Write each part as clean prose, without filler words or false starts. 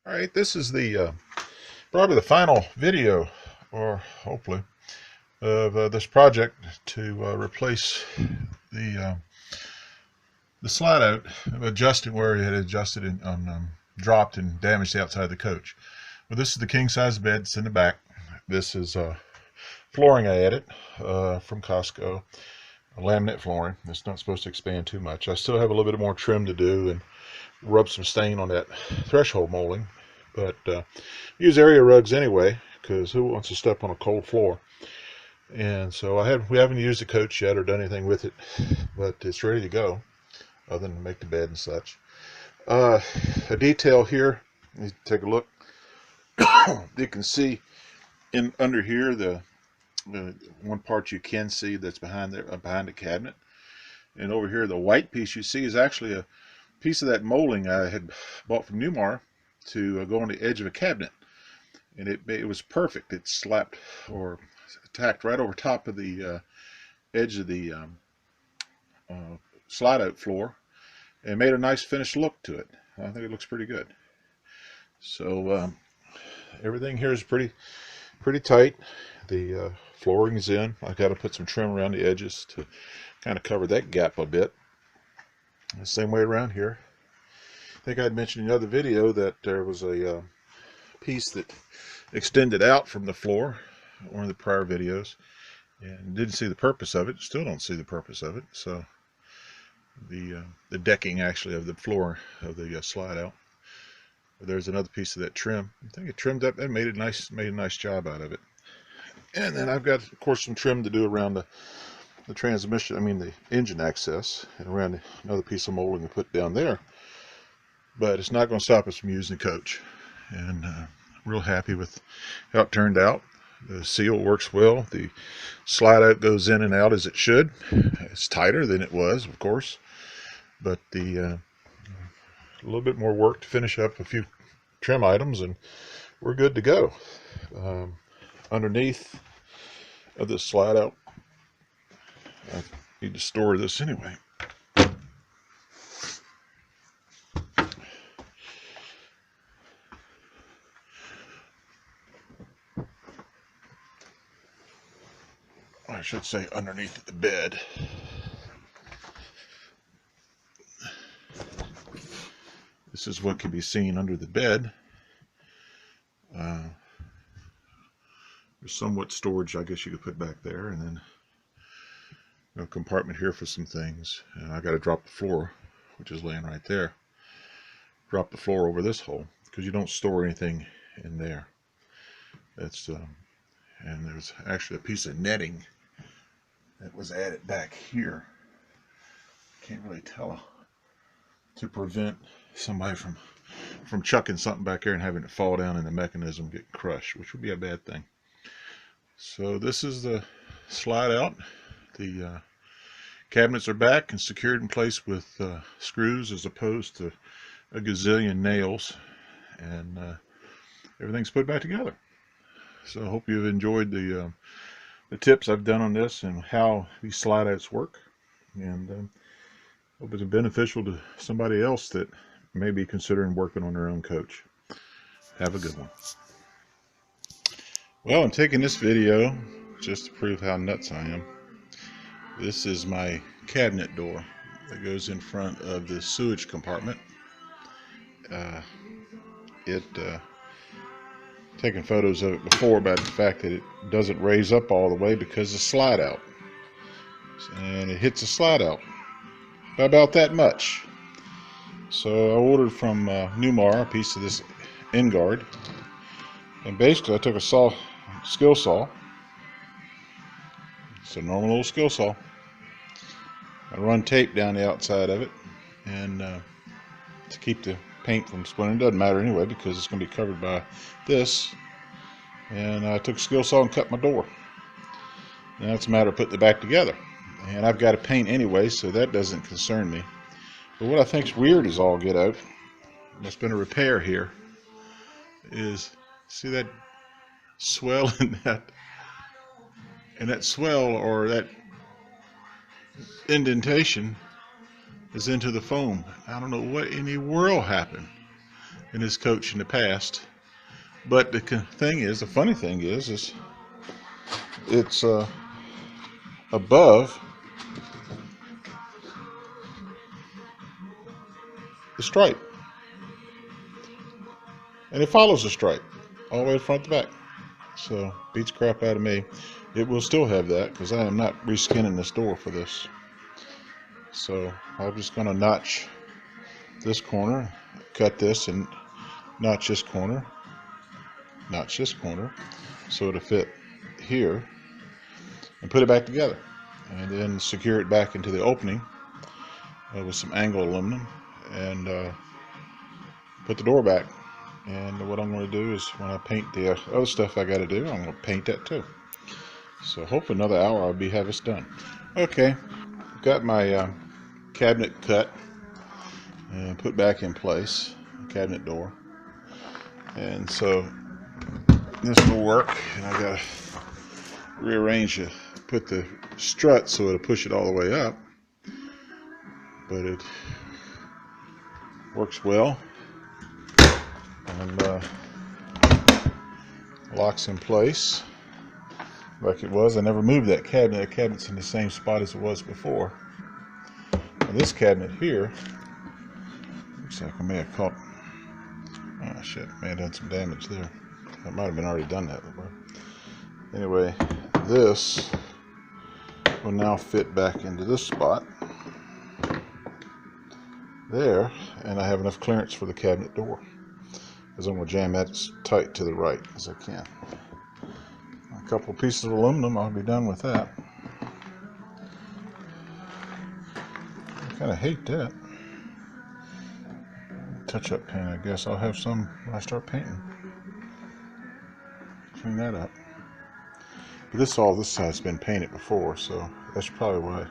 All right, this is the probably the final video, or hopefully, of this project to replace the uh, the slide out, adjusting where it had adjusted and dropped and damaged the outside of the coach. Well, this is the king size bed. It's in the back. This is flooring I added from Costco, laminate flooring. It's not supposed to expand too much. I still have a little bit more trim to do and rub some stain on that threshold molding, but use area rugs anyway, because who wants to step on a cold floor? And so we haven't used the coach yet or done anything with it, but it's ready to go, other than to make the bed and such. A detail here, you take a look. You can see in under here the one part you can see that's behind there, behind the cabinet, and over here the white piece you see is actually a piece of that molding I had bought from Newmar to go on the edge of a cabinet, and it was perfect. It slapped or tacked right over top of the edge of the slide out floor and made a nice finished look to it. I think it looks pretty good. So everything here is pretty tight. The flooring is in. I got to put some trim around the edges to kind of cover that gap a bit. The same way around here. I think I'd mentioned in the other video that there was a piece that extended out from the floor, one of the prior videos, and didn't see the purpose of it. Still don't see the purpose of it. So the decking actually of the floor of the slide out. There's another piece of that trim. I think it trimmed up and made a nice job out of it. And then I've got, of course, some trim to do around the transmission, I mean the engine access, and around another piece of molding to put down there. But it's not going to stop us from using the coach. And real happy with how it turned out. The seal works well. The slide out goes in and out as it should. It's tighter than it was, of course, but a little bit more work to finish up a few trim items, and we're good to go. Underneath of this slide out, I need to store this anyway. I should say underneath the bed. This is what can be seen under the bed. There's somewhat storage, I guess you could put back there, and then a compartment here for some things. And I got to drop the floor, which is laying right there. Drop the floor over this hole, because you don't store anything in there. That's and there's actually a piece of netting that was added back here. Can't really tell, to prevent somebody from chucking something back there and having it fall down in the mechanism, get crushed, which would be a bad thing. So this is the slide out. The cabinets are back and secured in place with screws as opposed to a gazillion nails, and everything's put back together. So I hope you've enjoyed the tips I've done on this and how these slide outs work, and hope it's beneficial to somebody else that may be considering working on their own coach. Have a good one. Well, I'm taking this video just to prove how nuts I am. This is my cabinet door that goes in front of the sewage compartment. Taken photos of it before about the fact that it doesn't raise up all the way because of slide out. And it hits a slide out by about that much. So I ordered from Newmar a piece of this end guard, and basically I took a skill saw. It's a normal little skill saw. I run tape down the outside of it, and to keep the paint from splintering. Doesn't matter anyway because it's going to be covered by this. And I took a skill saw and cut my door. Now it's a matter of putting it back together, and I've got to paint anyway, so that doesn't concern me. But what I think's weird is all get out. There's been a repair here. Is see that swell in that swell, or that indentation is into the foam. I don't know what in the world happened. in this coach in the past. But the funny thing is it's above the stripe, and it follows the stripe all the way front to back. So beats crap out of me. It will still have that because I am not reskinning this door for this. So I'm just going to notch this corner, cut this, and notch this corner, so it'll fit here, and put it back together, and then secure it back into the opening with some angle aluminum, and put the door back. And what I'm going to do is, when I paint the other stuff I got to do, I'm going to paint that too. So hopefully another hour I'll have this done. Okay, got my cabinet cut and put back in place, cabinet door. And so this will work, and I got to rearrange it, put the strut so it'll push it all the way up, but it works well, and locks in place like it was. I never moved that cabinet. The cabinet's in the same spot as it was before. And this cabinet here looks like I may have caught, oh shit, may have done some damage there. I might have been already done that. Anyway, this will now fit back into this spot there, and I have enough clearance for the cabinet door, because I'm going to jam that as tight to the right as I can. A couple of pieces of aluminum, I'll be done with that. I kind of hate that. Touch-up paint, I guess. I'll have some when I start painting. Clean that up. But this side's been painted before, so that's probably why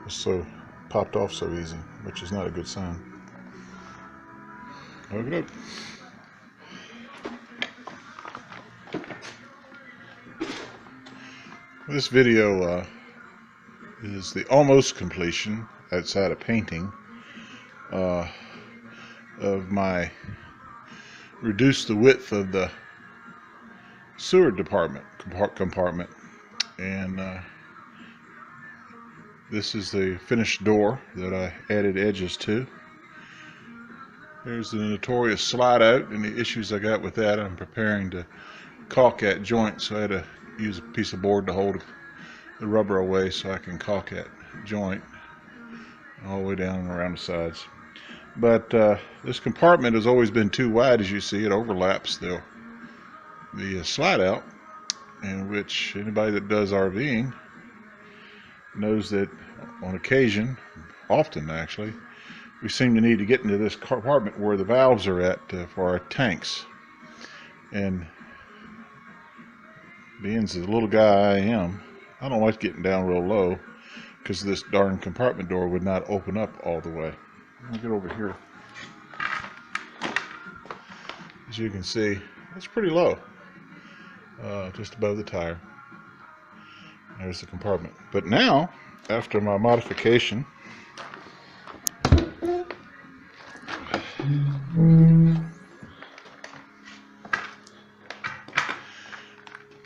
it's so popped off so easy, which is not a good sign. Okay. This video is the almost completion, outside of painting, of my reduce the width of the sewer compartment, and this is the finished door that I added edges to. There's the notorious slide out and the issues I got with that. I'm preparing to caulk that joint, so I had to use a piece of board to hold the rubber away so I can caulk that joint all the way down and around the sides. But this compartment has always been too wide. As you see, it overlaps the slide out, in which anybody that does RVing knows that on occasion, often actually, we seem to need to get into this compartment where the valves are at for our tanks. And being the little guy I am, I don't like getting down real low, because this darn compartment door would not open up all the way. Let me get over here. As you can see, it's pretty low, just above the tire. There's the compartment. But now, after my modification,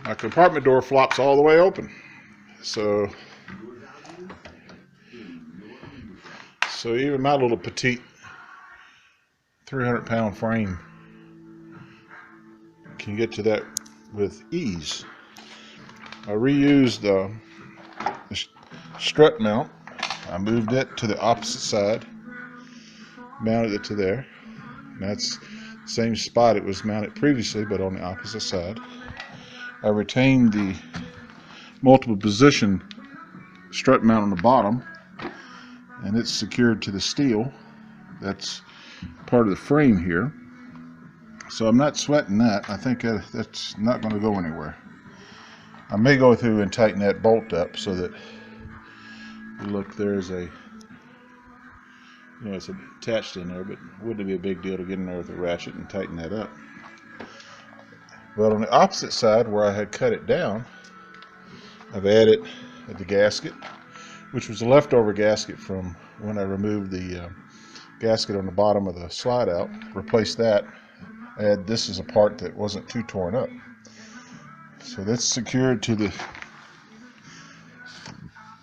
my compartment door flops all the way open. So even my little petite 300-pound frame can get to that with ease. I reused the strut mount. I moved it to the opposite side, mounted it to there. And that's the same spot it was mounted previously, but on the opposite side. I retained the multiple position strut mount on the bottom, and it's secured to the steel. That's part of the frame here. So I'm not sweating that. I think that's not going to go anywhere. I may go through and tighten that bolt up so that, look, there's a, it's attached in there, but wouldn't it be a big deal to get in there with a ratchet and tighten that up? But on the opposite side, where I had cut it down, I've added the gasket, which was a leftover gasket from when I removed the gasket on the bottom of the slide out, replace that, and this is a part that wasn't too torn up. So that's secured to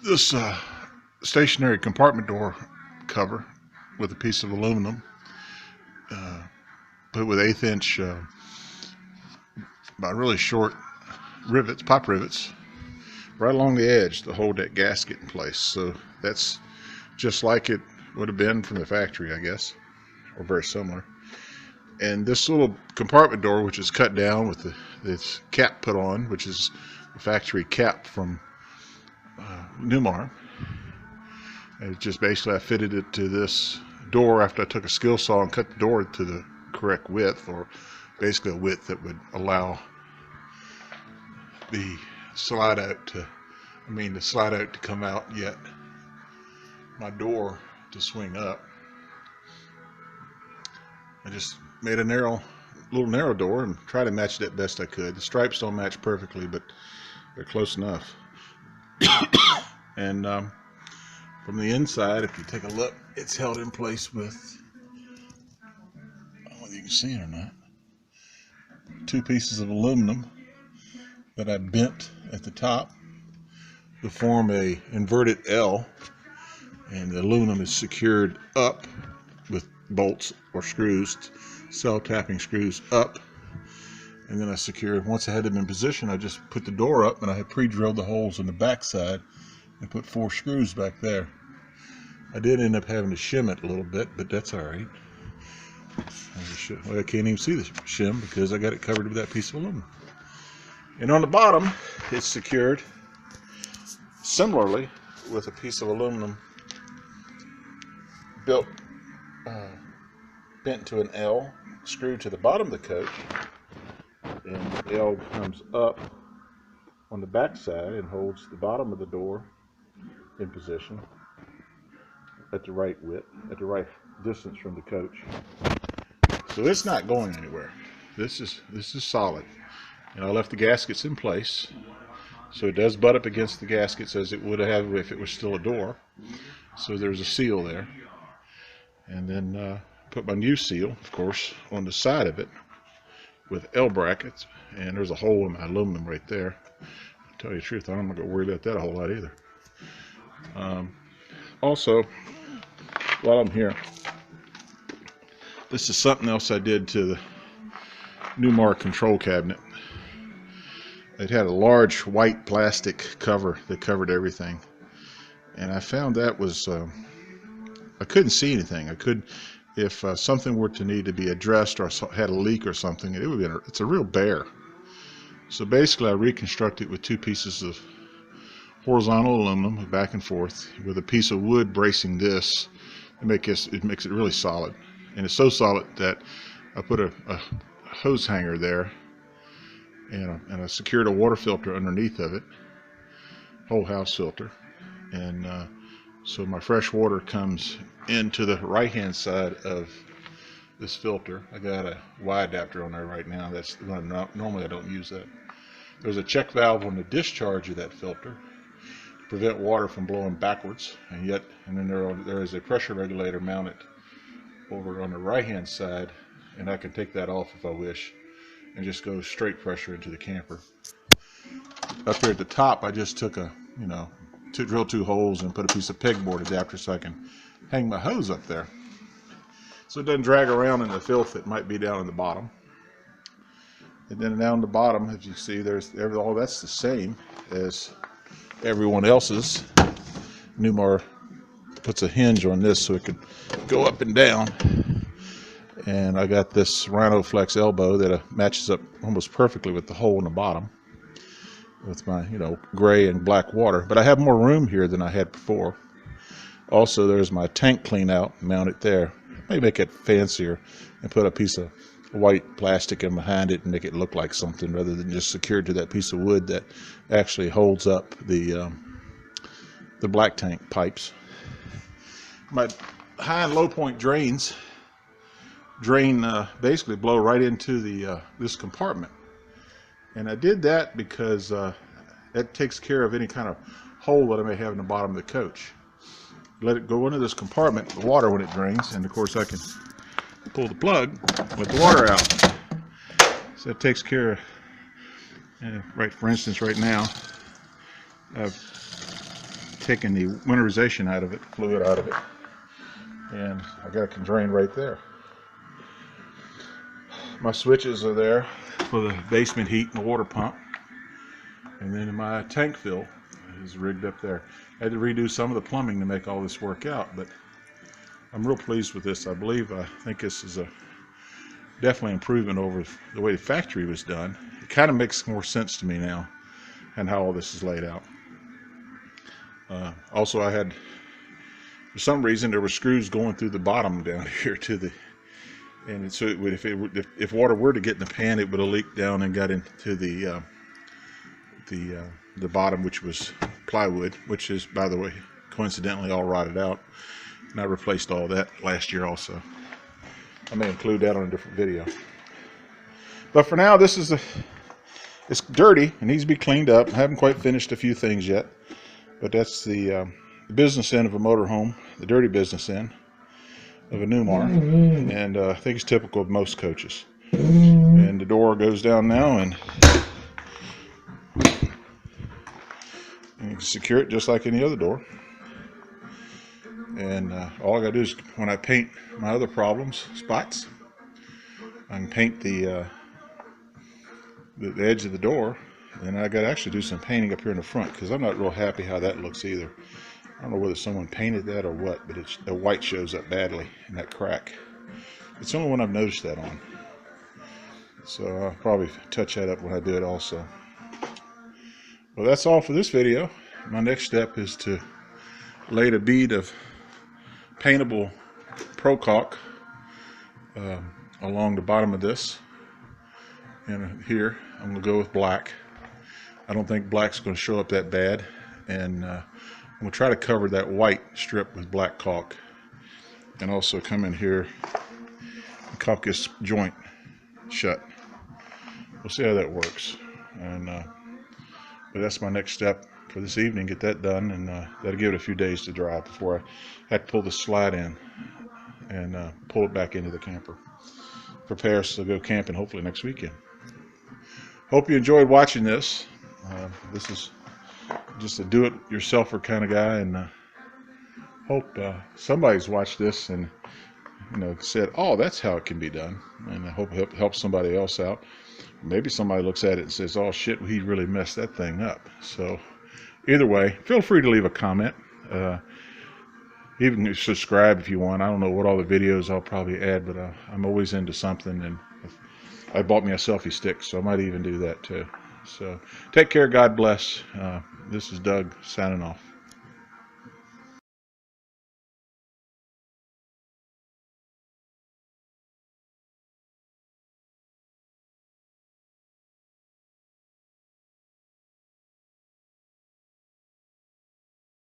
this stationary compartment door cover with a piece of aluminum, put with 1/8 inch by really short rivets, pop rivets, right along the edge to hold that gasket in place. So that's just like it would have been from the factory, I guess, or very similar. And this little compartment door, which is cut down with this cap put on, which is the factory cap from Newmar. It just basically, I fitted it to this door after I took a skill saw and cut the door to the correct width, or basically a width that would allow the slide out to come out, yet my door to swing up. I just made a little narrow door and tried to match that best I could. The stripes don't match perfectly, but they're close enough. And from the inside, if you take a look, it's held in place with, I don't know whether you can see it or not, 2 pieces of aluminum that I bent at the top to form a inverted L, and the aluminum is secured up with bolts or screws, cell tapping screws up. And then I secured, once I had them in position, I just put the door up, and I had pre-drilled the holes in the back side and put 4 screws back there. I did end up having to shim it a little bit, but that's all right. Well, I can't even see the shim because I got it covered with that piece of aluminum. And on the bottom, it's secured similarly with a piece of aluminum built, bent to an L, screwed to the bottom of the coach, and the L comes up on the back side and holds the bottom of the door in position at the right width, at the right distance from the coach. So it's not going anywhere. This is solid. And I left the gaskets in place, so it does butt up against the gaskets as it would have if it was still a door. So there's a seal there. And then put my new seal, of course, on the side of it with L brackets, and there's a hole in my aluminum right there. To tell you the truth, I'm not going to worry about that a whole lot either. Also, while I'm here, this is something else I did to the newmar control cabinet. It had a large white plastic cover that covered everything, and I found that was I couldn't see anything. If something were to need to be addressed or had a leak or something, it would be it's a real bear. So basically, I reconstructed with 2 pieces of horizontal aluminum back and forth with a piece of wood bracing this. It makes it really solid, and it's so solid that I put a hose hanger there, and I secured a water filter underneath of it, whole house filter, and so my fresh water comes into the right hand side of this filter. I got a Y adapter on there right now. That's the one. Normally I don't use that. There's a check valve on the discharge of that filter to prevent water from blowing backwards, and then there is a pressure regulator mounted over on the right hand side, and I can take that off if I wish and just go straight pressure into the camper. Up here at the top, I just took drilled 2 holes and put a piece of pegboard adapter so I can hang my hose up there, so it doesn't drag around in the filth that might be down in the bottom. And then down the bottom, as you see, all that's the same as everyone else's. Newmar puts a hinge on this so it could go up and down. And I got this Rhino Flex elbow that matches up almost perfectly with the hole in the bottom with my, gray and black water. But I have more room here than I had before. Also, there's my tank clean out mounted there. Maybe make it fancier and put a piece of white plastic in behind it and make it look like something rather than just secured to that piece of wood that actually holds up the black tank pipes. My high and low point drains basically blow right into this compartment, and I did that because that takes care of any kind of hole that I may have in the bottom of the coach. let it go into this compartment, the water when it drains, and of course I can pull the plug, let the water out. So that takes care of, right, for instance, right now, I've taken the winterization out of it, fluid out of it, and I got it can drain right there. My switches are there for the basement heat and the water pump, and then my tank fill is rigged up there. I had to redo some of the plumbing to make all this work out, but I'm real pleased with this. I think this is a definitely improvement over the way the factory was done. It kind of makes more sense to me now and how all this is laid out. Also, I had, for some reason, there were screws going through the bottom down here to the, and so it would, if water were to get in the pan, it would have leaked down and got into the bottom, which was plywood, which is, by the way, coincidentally all rotted out, and I replaced all that last year also. I may include that on a different video. But for now, this is it's dirty. It needs to be cleaned up. I haven't quite finished a few things yet, but that's the business end of a motorhome, the dirty business end of a Newmar, and I think it's typical of most coaches. And the door goes down now, and you can secure it just like any other door. And all I gotta do is, when I paint my other spots, I can paint the edge of the door, and I gotta actually do some painting up here in the front, because I'm not real happy how that looks either. I don't know whether someone painted that or what, but the white shows up badly in that crack. It's the only one I've noticed that on. So I'll probably touch that up when I do it also. Well, that's all for this video. My next step is to lay a bead of paintable Pro Caulk along the bottom of this, and here I'm going to go with black. I don't think black's going to show up that bad, and I'm going to try to cover that white strip with black caulk, and also come in here and caulk this joint shut. We'll see how that works, and but that's my next step for this evening. Get that done, and that'll give it a few days to dry before I have to pull the slide in and pull it back into the camper. Prepare us to go camping hopefully next weekend. Hope you enjoyed watching this. This is just a do-it-yourselfer kind of guy, and hope somebody's watched this and said, "Oh, that's how it can be done," and I hope it helps somebody else out. Maybe somebody looks at it and says, "Oh shit, he really messed that thing up." So either way, feel free to leave a comment. Even subscribe if you want. I don't know what all the videos I'll probably add, but I'm always into something, and I bought me a selfie stick, so I might even do that too. So take care. God bless. This is Doug signing off.